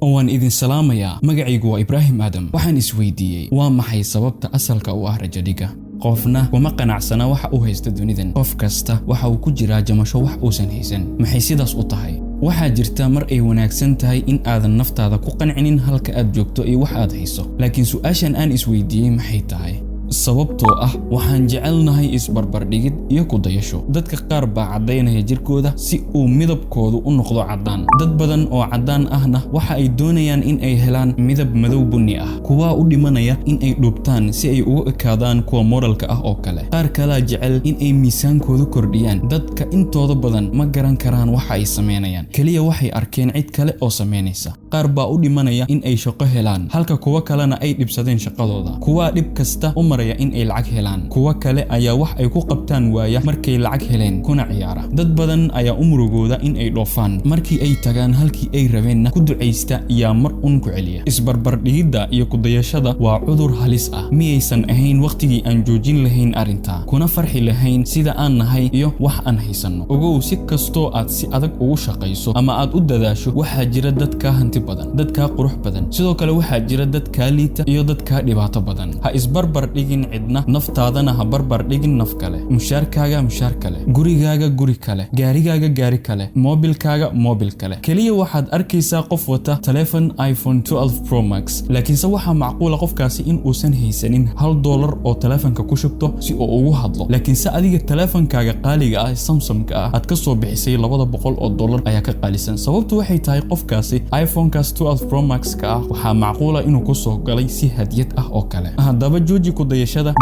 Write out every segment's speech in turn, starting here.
waan idin salaamayaa magacaygu waa Ibrahim Adam waxaan isweydiiyay waa maxay sababta asalka u ah rajadiga qofna kuma qanacsana waxa uu haysto dunidan qof kasta waxa uu ku jiraa jamasho wax uusan haysan maxay sidaas u tahay waxa jirta mar ay wanaagsan tahay in aadan naftaada ku qancinin halka aad joogto iyo wax aad hayso laakiin su'aashan aan isweydiiyay maxay tahay sababtoo ah waxaan jecelnahay isbarbardhigid iyo ku dayasho dadka qaar baa cadeynaya jirkooda si uu midabkoodu u noqdo cadaan dad badan oo cadaan ahna waxa ay doonayaan in ay helaan midab madow bunni ah kuwa u dhimanaya in ay dhubtaan si ay ugu ekaadaan kuwa modelka ah oo kale qaar kale jecel in ay miisaankoodu kordhiyaan dadka intooda badan ma garan karaan waxa ay sameynayaan kaliya waxay arkeen cid kale oo sameynaysa qaar baa u dhimanaya in ay shaqo helaan halka kuwa kalena ay dhibsadeen shaqadooda kuwa dhib kasta u in ay lacag helaan kuwa kale ayaa wax ay ku qabtaan waaya markay lacag heleen kuna ciyaara dad badan ayaa u murugooda in ay dhoofaan markii ay tagaan halkii ay rabeenna ku duceysta iyo mar un ku celiya isbarbardhigida iyo ku dayashada waa cudur halis ah miyaysan ahayn waqtigii aan joojin lahayn arinta kuna farxi lahayn sida aan nahay iyo wax aan haysano ogow si kastoo aad si adag ugu shaqayso ama aad u dadaasho waxaa jira dad ka hanti badan dad ka qurux badan sidoo kale waxaa jira dad ka liita iyo dad ka dhibaato badan ha isbarbardhigin cidna naftaadana ha barbar dhigin naf kale mushaarkaaga mushaar kale gurigaaga guri kale gaarigaaga gaari kale mobilkaaga mobil kale kaliya waxaad arkaysaa qof wata telephone iPhone 12 Pro Max laakiinse waxa macquul ah qofkaasi in uusan haysanin $1 oo telefoonka ku shubto si uu ugu hadlo laakiinse adiga telefoonkaaga qaaliga ah Samsung ah aad ka soo bixisay $200 ayaa ka qaalisan sababtu waxay tahay qofkaasi iPhone-kaas 12 Pro Max ka ah waxa macquul ah inuu ku soo galay si hadiyad ah oo kale hadaba jooji ku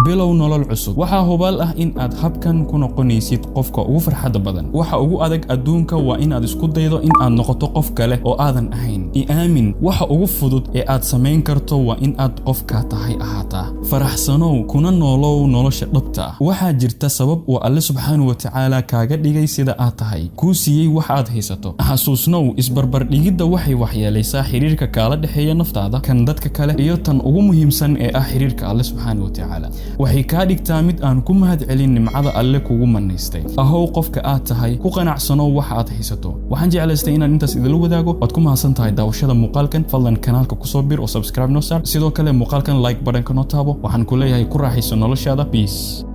bilow nolol cusub waxa hubaal ah in aad habkan ku noqonaysid qofka ugu farxada badan waxa ugu adag adduunka waa in aad isku daydo in aad noqoto qof kale oo aadan ahayn aamin waxa ugu fudud ee aad sameyn karto waa in aad qofka tahay ahaataa faraxsanow kuna noolow nolosha dhabta waxa jirta sabab uu Alle subxaanahu wa ta'ala kaaga dhigay sida aad tahay ku siiyay wax aad haysato xasuusnow isbarbardhigida waxay waxyeelaysaa xiriirka kala dhaxeeya naftaada kan dadka kale iyo tan ugu muhiimsan ee ah xiriirka Alle subxaanahu wa ta'ala waxay ka dhigtaa mid aan ku mahad celin nimcada Alle kugu manaystay ahow qofka aad tahay ku qanacsano waxa aad haysato waxaan jeclaystay inaan intaas idin wadaago waad ku mahadsan tahay daawashada muuqaalkan fadlan kanaalka ku soo bir oo subscribe noo saar sidoo kale muuqaalkan like button ka noo taabo waxaan ku leeyahay ku raaxayso noloshaada peace